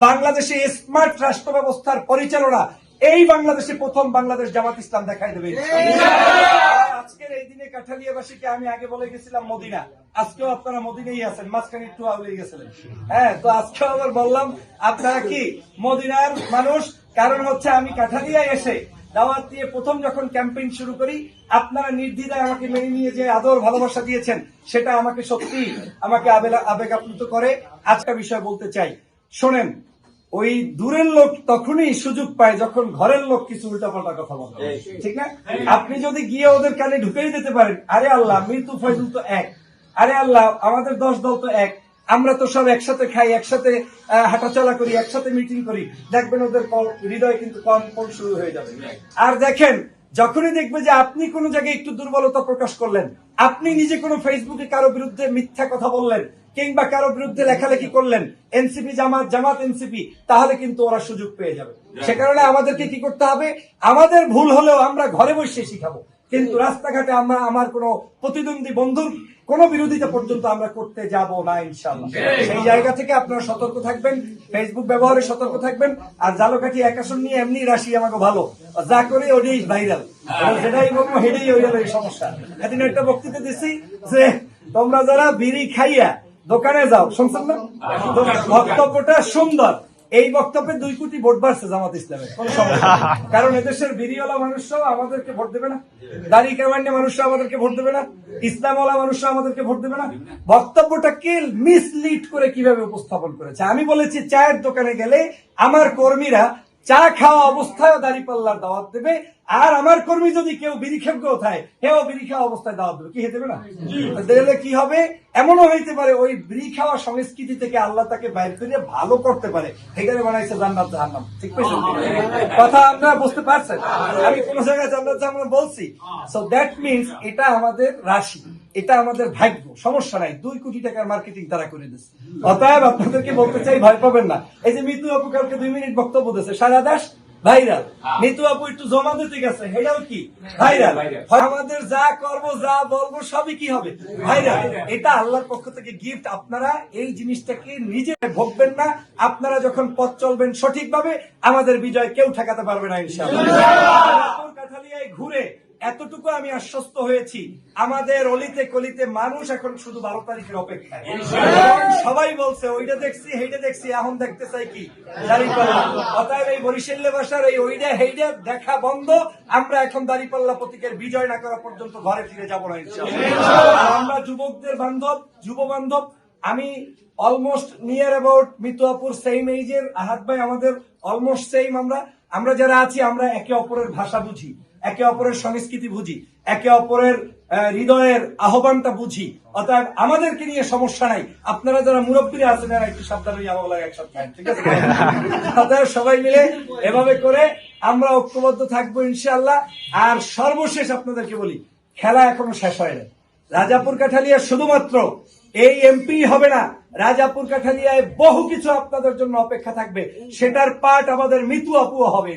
বাংলাদেশে স্মার্ট রাষ্ট্র ব্যবস্থার পরিচালনা এই বাংলাদেশে প্রথম বাংলাদেশ জামাত ইসলাম দেখাই দেবে। আজকের এই দিনে কাঠালিয়াবাসীকে আমি আগে বলে গেছিলাম মদিনা, আজকেও আপনারা মদিনাই আছেন, মাঝখানে একটু আউলে গেছিলেন। হ্যাঁ, তো আজকেও আবার বললাম আপনারা কি মদিনার মানুষ, কারণ হচ্ছে আমি কাঠালিয়ায় এসে দাওয়াত দিয়ে প্রথম যখন ক্যাম্পেইন শুরু করি আপনারা নির্দ্বিধায় আমাকে মেনে নিয়ে যে আদর ভালোবাসা দিয়েছেন সেটা আমাকে সত্যি আমাকে আবেগ আপ্লুত করে। আজকে বিষয় বলতে চাই, শোনেন, ওই দূরের লোক তখনই সুযোগ পায় যখন ঘরের লোক কিছু উল্টাপাল্টা কথা বলে, ঠিক না? আপনি যদি গিয়ে ওদের কানে ঢুকেই দিতে পারেন, আরে আল্লাহ মৃত্যু ফয়জুল তো এক, আরে আল্লাহ আমাদের 10 দল তো এক, আমরা তো সব একসাথে খাই, একসাথে হাঁটাচলা করি, একসাথে মিটিং করি, দেখবেন ওদের হৃদয় কিন্তু কম্পন শুরু হয়ে যাবে। আর দেখেন, যখনই দেখবে যে আপনি কোন জায়গায় একটু দুর্বলতা প্রকাশ করলেন, আপনি নিজে কোনো ফেসবুকে কারো বিরুদ্ধে মিথ্যা কথা বললেন কিংবা কারো বিরুদ্ধে লেখালেখি করলেন, এনসিপি জামাত, জামাত এনসিপি, তাহলে কিন্তু ওরা সুযোগ পেয়ে যাবে। সে কারণে আমাদেরকে কি করতে হবে, আমাদের ভুল হলেও আমরা ঘরে বসে শিখাবো, কিন্তু রাস্তাঘাটে আমরা আমার কোনো প্রতিদ্বন্দ্বী বন্ধুর কোন বিরোধিতা পর্যন্ত আমরা করতে যাব না ইনশাআল্লাহ। সেই জায়গা থেকে আপনারা সতর্ক থাকবেন, ফেসবুক ব্যবহারে সতর্ক থাকবেন। আর জালকাঠি এক আসন নিয়ে এমনি রাশি আমাকে ভালো, যা করে ওটাই ভাইরাল, যেটাই বলবো হেঁটেই হয়ে গেল এই সমস্যা। এদিন একটা বক্তৃতা দিচ্ছি যে তোমরা যারা বিড়ি খাইয়া দোকানে যাও, শুনছেন না? বক্তব্যটা সুন্দর, এই বক্তব্যে 2 কোটি ভোট বাড়ছে জামাত ইসলামের, কোন সমস্যা, কারণ এদেশের বিড়িওয়ালা মানুষরাও আমাদেরকে ভোট দেবে না, দাড়ি কামান্ডে মানুষরা আমাদেরকে ভোট দেবে না, ইসলামওয়ালা মানুষরা আমাদেরকে ভোট দেবে না। বক্তব্যটাকে মিসলিড করে কিভাবে উপস্থাপন করেছে। আমি বলেছি চায়ের দোকানে গেলে আমার কর্মীরা চা খাওয়া অবস্থায় দাঁড়িপাল্লার দাওয়াত দেবে, আর আমার কর্মী যদি কেউ বিড়ি খেপকেও থাকে হেও বিড়ি খাওয়া অবস্থায় দাওয়াত দেবে, কি দেবে না? দিলে কি হবে, এমনও হইতে পারে ওই বিড়ি খাওয়া সংস্কৃতি থেকে আল্লাহ তাকে বাইরে করে ভালো করতে পারে, এখানে বানাইছে জান্নাত জাহান্নাম। ঠিক পেয়েছেন কথা, আপনারা বুঝতে পারছেন? আমি কোন জায়গায় জান্নাত জাহান্নাম বলছি? সো দ্যাট মিনস এটা আমাদের রাশি, এটা আমাদের ভাগ্য, সমস্যা নাই। 2 কোটি টাকার মার্কেটিং তারা করে দিচ্ছে। অতএব আপনাদেরকে বলতে চাই, ভয় পাবেন না। এই যে মিতু আপু কালকে 2 মিনিট বক্তব্য দিয়েছে, সারা দেশ ভাইরাল। মিতু আপু একটু জমা দিতে গেছে, এটাও কি ভাইরাল? আমাদের যা করব, যা বলবো সবই কি হবে ভাইরাল। এটা আল্লাহর পক্ষ থেকে গিফট। আপনারা এই জিনিসটাকে নিজে ভোগবেন না। আপনারা যখন পথ চলবেন সঠিকভাবে, আমাদের বিজয় কেউ ঠেকাতে পারবে না ইনশাআল্লাহ। কাঠালিয়ায় ঘুরে এতটুকু আমি আশ্বস্ত হয়েছি, আমাদের অলিতে কলিতে মানুষ এখন শুধু 12 তারিখের অপেক্ষায়। সবাই বলছে ওইটা দেখছি, হেইটা দেখছি, এখন দেখতে চাই কি দাঁড়িপাল্লা। অতএব এই বরিশাল্য ভাষার এই ওইটা হেইটা দেখা বন্ধ। আমরা এখন দাঁড়িপাল্লা প্রতীকের বিজয় না করা পর্যন্ত ঘরে ফিরে যাবো না ইনশাআল্লাহ। আমরা যুবকদের বান্ধব, যুব বান্ধব, আমি অলমোস্ট নিয়ার অ্যাবাউট মিতু আপুর সেম এইজের, আহাত ভাই আমাদের অলমোস্ট সেম। আমরা যারা আছি, আমরা একে অপরের ভাষা বুঝি, একে অপরের সংস্কৃতি বুঝি, একে অপরের হৃদয়ের আহ্বানটা বুঝি। অতএব আমাদেরকে নিয়ে সমস্যা নাই। আপনারা যারা মুরব্বীরা আছেন এরা একটু সাবধান হয়ে আমার লাগে একসাথে খান, ঠিক আছে? অতএব সবাই মিলে এভাবে করে আমরা ঐক্যবদ্ধ থাকবো ইনশাআল্লাহ। আর সর্বশেষ আপনাদেরকে বলি, খেলা এখনো শেষ হয় না। রাজাপুর কাঠালিয়া শুধুমাত্র এই এমপি হবে না, রাজাপুর কাঠালিয়ায় বহু কিছু আপনাদের জন্য অপেক্ষা থাকবে। সেটার পার্ট আমাদের মিতু আপুও হবে।